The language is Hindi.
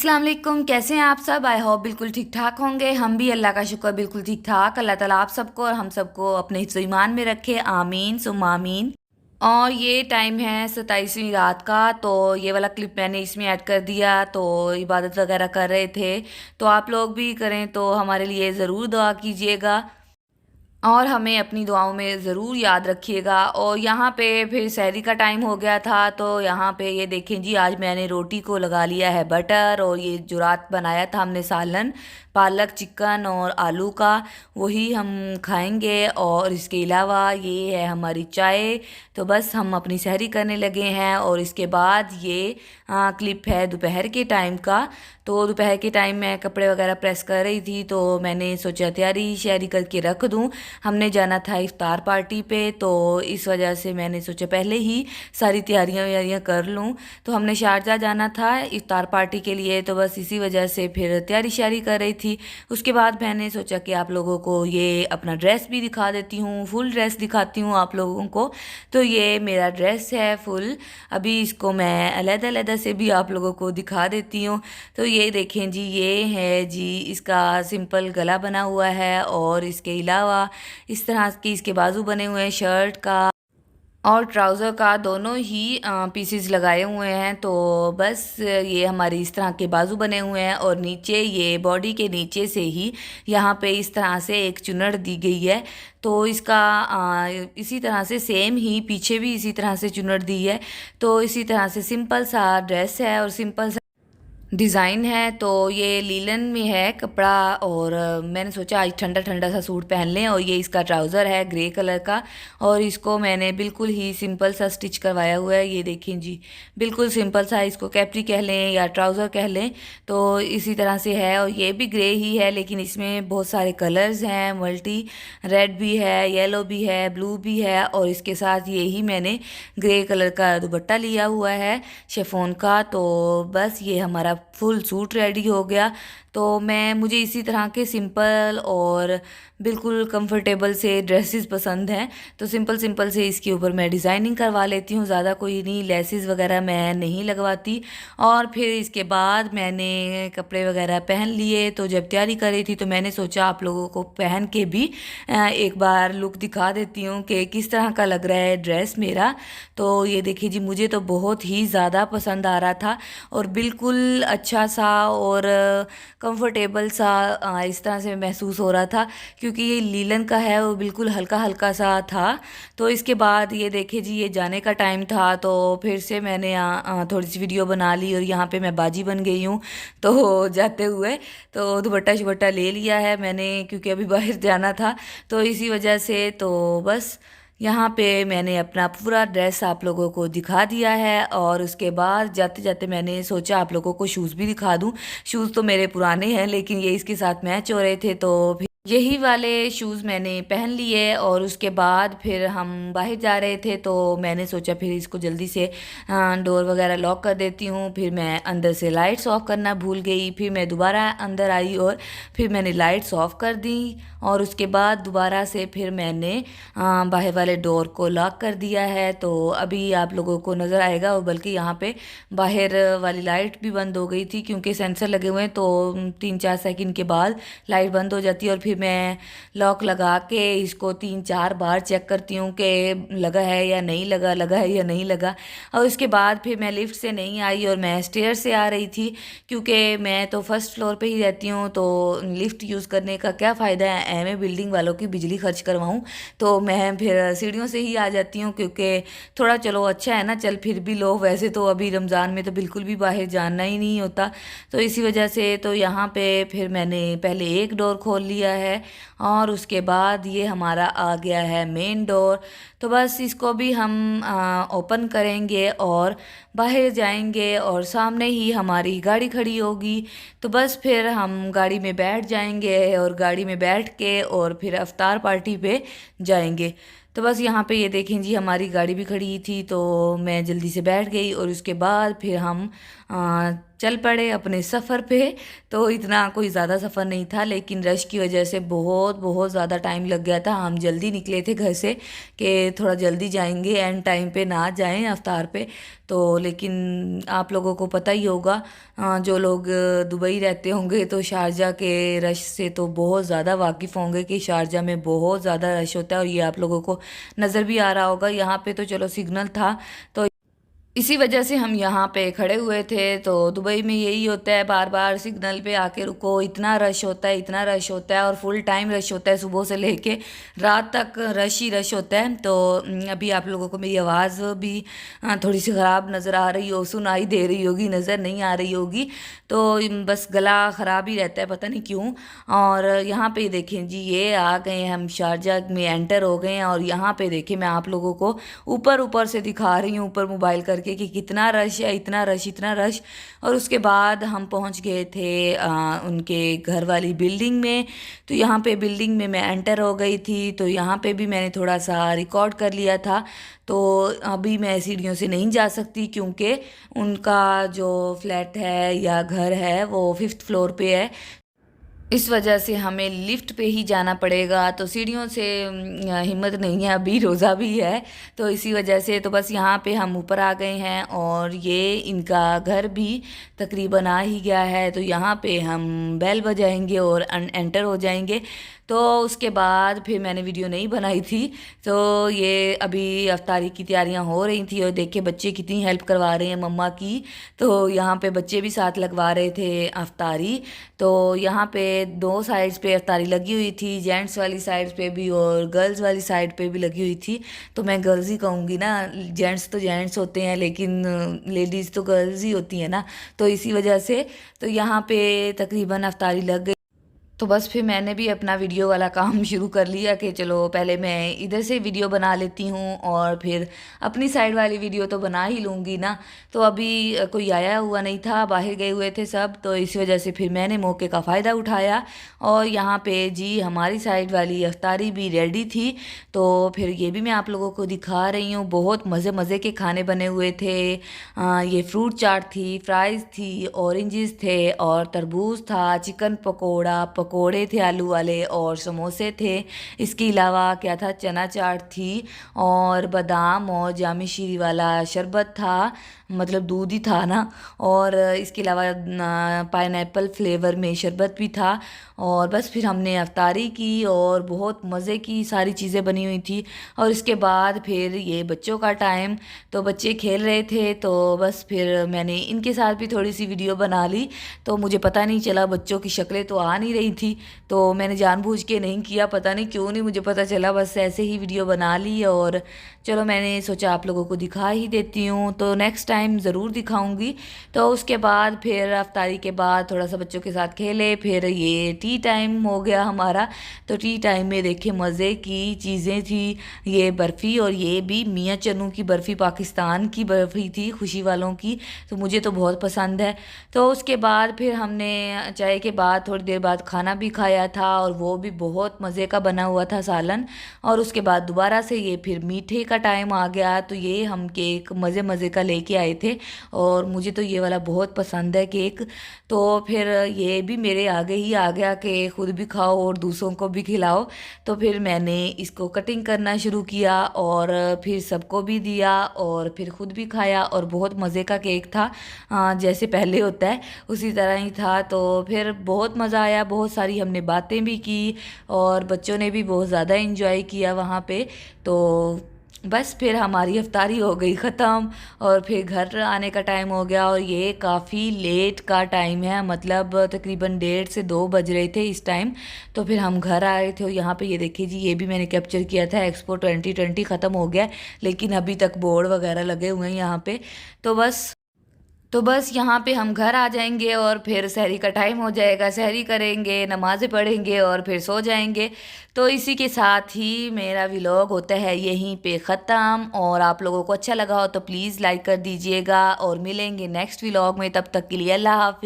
अस्सलाम वालेकुम। कैसे हैं आप सब? आई होप बिल्कुल ठीक ठाक होंगे। हम भी अल्लाह का शुक्र बिल्कुल ठीक ठाक। अल्लाह ताला आप सबको और हम सबको अपने हिफ्ज़ ईमान में रखे, आमीन सुम्मा आमीन। और ये टाइम है 27वीं रात का, तो ये वाला क्लिप मैंने इसमें ऐड कर दिया। तो इबादत वगैरह कर रहे थे, तो आप लोग भी करें तो हमारे लिए ज़रूर दुआ कीजिएगा और हमें अपनी दुआओं में ज़रूर याद रखिएगा। और यहाँ पे फिर सहरी का टाइम हो गया था, तो यहाँ पे ये देखें जी, आज मैंने रोटी को लगा लिया है बटर। और ये जो रात बनाया था हमने सालन, पालक चिकन और आलू का, वही हम खाएंगे। और इसके अलावा ये है हमारी चाय। तो बस हम अपनी सहरी करने लगे हैं। और इसके बाद ये क्लिप है दोपहर के टाइम का। तो दोपहर के टाइम मैं कपड़े वगैरह प्रेस कर रही थी, तो मैंने सोचा तैयारी शैरी करके रख दूं। हमने जाना था इफ्तार पार्टी पे, तो इस वजह से मैंने सोचा पहले ही सारी तैयारियां व्यारियां कर लूं। तो हमने शारजा जाना था इफ्तार पार्टी के लिए, तो बस इसी वजह से फिर तैयारी शारी कर रही थी। उसके बाद मैंने सोचा कि आप लोगों को ये अपना ड्रेस भी दिखा देती हूँ, फुल ड्रेस दिखाती हूँ आप लोगों को। तो ये मेरा ड्रेस है फुल। अभी इसको मैं अलग-अलग से भी आप लोगों को दिखा देती हूँ। तो ये देखें जी, ये है जी, इसका सिंपल गला बना हुआ है। और इसके अलावा इस तरह के इसके बाजू बने हुए हैं शर्ट का और ट्राउज़र का, दोनों ही पीसेस लगाए हुए हैं। तो बस ये हमारी इस तरह के बाजू बने हुए हैं। और नीचे ये बॉडी के नीचे से ही यहाँ पे इस तरह से एक चुनर दी गई है। तो इसका इसी तरह से सेम ही पीछे भी इसी तरह से चुनर दी है। तो इसी तरह से सिंपल सा ड्रेस है और सिंपल सा डिज़ाइन है। तो ये लीलन में है कपड़ा। और मैंने सोचा आज ठंडा ठंडा सा सूट पहन लें। और ये इसका ट्राउज़र है ग्रे कलर का, और इसको मैंने बिल्कुल ही सिंपल सा स्टिच करवाया हुआ है। ये देखें जी, बिल्कुल सिंपल सा, इसको कैप्री कह लें या ट्राउज़र कह लें, तो इसी तरह से है। और ये भी ग्रे ही है, लेकिन इसमें बहुत सारे कलर्स हैं, मल्टी रेड भी है, येलो भी है, ब्लू भी है। और इसके साथ ये ही मैंने ग्रे कलर का दुपट्टा लिया हुआ है शिफॉन का। तो बस ये हमारा फुल सूट रेडी हो गया। तो मुझे इसी तरह के सिंपल और बिल्कुल कंफर्टेबल से ड्रेसेस पसंद हैं। तो सिंपल सिंपल से इसके ऊपर मैं डिज़ाइनिंग करवा लेती हूँ, ज़्यादा कोई नहीं, लेसेस वगैरह मैं नहीं लगवाती। और फिर इसके बाद मैंने कपड़े वगैरह पहन लिए। तो जब तैयारी कर रही थी, तो मैंने सोचा आप लोगों को पहन के भी एक बार लुक दिखा देती हूँ कि किस तरह का लग रहा है ड्रेस मेरा। तो ये देखिए जी, मुझे तो बहुत ही ज़्यादा पसंद आ रहा था और बिल्कुल अच्छा सा और कंफर्टेबल सा इस तरह से महसूस हो रहा था, क्योंकि ये लीलन का है, वो बिल्कुल हल्का हल्का सा था। तो इसके बाद ये देखिए जी, ये जाने का टाइम था, तो फिर से मैंने थोड़ी सी वीडियो बना ली और यहाँ पे मैं बाजी बन गई हूँ। तो जाते हुए तो दुपट्टा शुपट्टा ले लिया है मैंने, क्योंकि अभी बाहर जाना था, तो इसी वजह से। तो बस यहाँ पे मैंने अपना पूरा ड्रेस आप लोगों को दिखा दिया है। और उसके बाद जाते जाते मैंने सोचा आप लोगों को शूज़ भी दिखा दूँ। शूज़ तो मेरे पुराने हैं, लेकिन ये इसके साथ मैच हो रहे थे, तो फिर यही वाले शूज़ मैंने पहन लिए। और उसके बाद फिर हम बाहर जा रहे थे, तो मैंने सोचा फिर इसको जल्दी से डोर वगैरह लॉक कर देती हूँ। फिर मैं अंदर से लाइट्स ऑफ करना भूल गई, फिर मैं दोबारा अंदर आई और फिर मैंने लाइट्स ऑफ कर दी। और उसके बाद दोबारा से फिर मैंने बाहर वाले डोर को लॉक कर दिया है। तो अभी आप लोगों को नज़र आएगा, और बल्कि यहाँ पे बाहर वाली लाइट भी बंद हो गई थी, क्योंकि सेंसर लगे हुए हैं, तो 3-4 सेकंड के बाद लाइट बंद हो जाती है। और फिर मैं लॉक लगा के इसको 3-4 बार चेक करती हूँ कि लगा है या नहीं लगा, लगा है या नहीं लगा। और उसके बाद फिर मैं लिफ्ट से नहीं आई और मैं स्टेयर से आ रही थी, क्योंकि मैं तो फर्स्ट फ्लोर पे ही रहती हूँ, तो लिफ्ट यूज़ करने का क्या फ़ायदा है, मैं बिल्डिंग वालों की बिजली खर्च करवाऊँ। तो मैं फिर सीढ़ियों से ही आ जाती हूँ, क्योंकि थोड़ा चलो अच्छा है ना, चल फिर भी लो। वैसे तो अभी रमज़ान में तो बिल्कुल भी बाहर जाना ही नहीं होता, तो इसी वजह से। तो यहाँ पे फिर मैंने पहले एक डोर खोल लिया है, और उसके बाद ये हमारा आ गया है मेन डोर। तो बस इसको भी हम ओपन करेंगे और बाहर जाएंगे, और सामने ही हमारी गाड़ी खड़ी होगी। तो बस फिर हम गाड़ी में बैठ जाएंगे, और गाड़ी में बैठ के और फिर अफ्तार पार्टी पे जाएंगे। तो बस यहाँ पे ये देखें जी, हमारी गाड़ी भी खड़ी थी, तो मैं जल्दी से बैठ गई और उसके बाद फिर हम चल पड़े अपने सफ़र पे। तो इतना कोई ज़्यादा सफ़र नहीं था, लेकिन रश की वजह से बहुत बहुत ज़्यादा टाइम लग गया था। हम जल्दी निकले थे घर से कि थोड़ा जल्दी जाएंगे, एंड टाइम पे ना जाएं अफ्तार पे। तो लेकिन आप लोगों को पता ही होगा, जो लोग दुबई रहते होंगे तो शारजा के रश से तो बहुत ज़्यादा वाकिफ़ होंगे कि शारजा में बहुत ज़्यादा रश होता है। और ये आप लोगों को नज़र भी आ रहा होगा, यहाँ पे तो चलो सिग्नल था, तो इसी वजह से हम यहाँ पे खड़े हुए थे। तो दुबई में यही होता है, बार बार सिग्नल पे आके रुको, इतना रश होता है, इतना रश होता है, और फुल टाइम रश होता है, सुबह से लेके रात तक रश ही रश होता है। तो अभी आप लोगों को मेरी आवाज़ भी थोड़ी सी ख़राब नज़र आ रही हो, सुनाई दे रही होगी, नज़र नहीं आ रही होगी, तो बस गला ख़राब ही रहता है, पता नहीं क्यों। और यहाँ पे देखें जी, ये आ गए हैं हम, शारजा में एंटर हो गए हैं। और यहाँ पे देखें, मैं आप लोगों को ऊपर ऊपर से दिखा रही हूँ, ऊपर मोबाइल करके, कि कितना रश है, इतना रश, इतना रश। और उसके बाद हम पहुँच गए थे उनके घर वाली बिल्डिंग में। तो यहाँ पे बिल्डिंग में मैं एंटर हो गई थी, तो यहाँ पे भी मैंने थोड़ा सा रिकॉर्ड कर लिया था। तो अभी मैं सीढ़ियों से नहीं जा सकती, क्योंकि उनका जो फ्लैट है या घर है वो 5th फ्लोर पे है, इस वजह से हमें लिफ्ट पे ही जाना पड़ेगा। तो सीढ़ियों से हिम्मत नहीं है, अभी रोज़ा भी है, तो इसी वजह से तो बस यहाँ पे हम ऊपर आ गए हैं। और ये इनका घर भी तकरीबन आ ही गया है, तो यहाँ पे हम बेल बजाएंगे और एंटर हो जाएंगे। तो उसके बाद फिर मैंने वीडियो नहीं बनाई थी। तो ये अभी अफ्तारी की तैयारियां हो रही थी, और देखिए बच्चे कितनी हेल्प करवा रहे हैं मम्मा की। तो यहाँ पे बच्चे भी साथ लगवा रहे थे अफ्तारी। तो यहाँ पे 2 साइड्स पे अफ्तारी लगी हुई थी, जेंट्स वाली साइड पे भी और गर्ल्स वाली साइड पे भी लगी हुई थी। तो मैं गर्ल्स ही कहूँगी ना, जेंट्स तो जेंट्स होते हैं, लेकिन लेडीज़ तो गर्ल्स ही होती हैं ना, तो इसी वजह से तो यहाँ पे तकरीबन अफ्तारी लग गई। तो बस फिर मैंने भी अपना वीडियो वाला काम शुरू कर लिया कि चलो पहले मैं इधर से वीडियो बना लेती हूँ, और फिर अपनी साइड वाली वीडियो तो बना ही लूँगी ना। तो अभी कोई आया हुआ नहीं था, बाहर गए हुए थे सब, तो इस वजह से फिर मैंने मौके का फ़ायदा उठाया। और यहाँ पे जी हमारी साइड वाली अफ्तारी भी रेडी थी। तो फिर ये भी मैं आप लोगों को दिखा रही हूँ, बहुत मज़े मज़े के खाने बने हुए थे। ये फ्रूट चाट थी, फ्राइज़ थी, ऑरेंजेस थे, और तरबूज था, चिकन पकोड़ा, पकोड़े थे आलू वाले, और समोसे थे। इसके अलावा क्या था, चना चाट थी, और बादाम और जामी शीरी वाला शरबत था, मतलब दूध ही था ना। और इसके अलावा पाइनएप्पल फ्लेवर में शरबत भी था। और बस फिर हमने अफ्तारी की, और बहुत मज़े की सारी चीज़ें बनी हुई थी। और इसके बाद फिर ये बच्चों का टाइम, तो बच्चे खेल रहे थे, तो बस फिर मैंने इनके साथ भी थोड़ी सी वीडियो बना ली। तो मुझे पता नहीं चला, बच्चों की शक्लें तो आ नहीं रही थी, तो मैंने जानबूझ के नहीं किया, पता नहीं क्यों नहीं मुझे पता चला, बस ऐसे ही वीडियो बना ली। और चलो मैंने सोचा आप लोगों को दिखा ही देती हूँ, तो नेक्स्ट टाइम ज़रूर दिखाऊंगी। तो उसके बाद फिर अफ्तारी के बाद थोड़ा सा बच्चों के साथ खेले, फिर ये टी टाइम हो गया हमारा। तो टी टाइम में देखिए मज़े की चीज़ें थी, ये बर्फ़ी, और ये भी मियाँ चन्नू की बर्फ़ी, पाकिस्तान की बर्फ़ी थी, खुशी वालों की, तो मुझे तो बहुत पसंद है। तो उसके बाद फिर हमने चाय के बाद थोड़ी देर बाद खाना भी खाया था, और वो भी बहुत मज़े का बना हुआ था, सालन। और उसके बाद दोबारा से ये फिर मीठे का टाइम आ गया, तो ये हम केक मज़े मज़े का लेके आए थे, और मुझे तो ये वाला बहुत पसंद है केक। तो फिर ये भी मेरे आगे ही आ गया कि ख़ुद भी खाओ और दूसरों को भी खिलाओ। तो फिर मैंने इसको कटिंग करना शुरू किया, और फिर सबको भी दिया, और फिर ख़ुद भी खाया। और बहुत मज़े का केक था, जैसे पहले होता है उसी तरह ही था। तो फिर बहुत मज़ा आया, बहुत सारी हमने बातें भी की, और बच्चों ने भी बहुत ज़्यादा इंजॉय किया वहाँ पे। तो बस फिर हमारी इफ्तारी हो गई ख़त्म, और फिर घर आने का टाइम हो गया। और ये काफ़ी लेट का टाइम है, मतलब तकरीबन 1:30 से 2 बज रहे थे इस टाइम। तो फिर हम घर आए थे, और यहाँ पे ये देखिए जी, ये भी मैंने कैप्चर किया था, एक्सपो 2020 ख़त्म हो गया, लेकिन अभी तक बोर्ड वगैरह लगे हुए हैं यहाँ पे। तो बस यहाँ पे हम घर आ जाएंगे, और फिर सहरी का टाइम हो जाएगा, सहरी करेंगे, नमाज़ें पढ़ेंगे, और फिर सो जाएंगे। तो इसी के साथ ही मेरा व्लॉग होता है यहीं पे ख़त्म। और आप लोगों को अच्छा लगा हो तो प्लीज़ लाइक कर दीजिएगा, और मिलेंगे नेक्स्ट व्लॉग में, तब तक के लिए अल्लाह हाफ़िज़।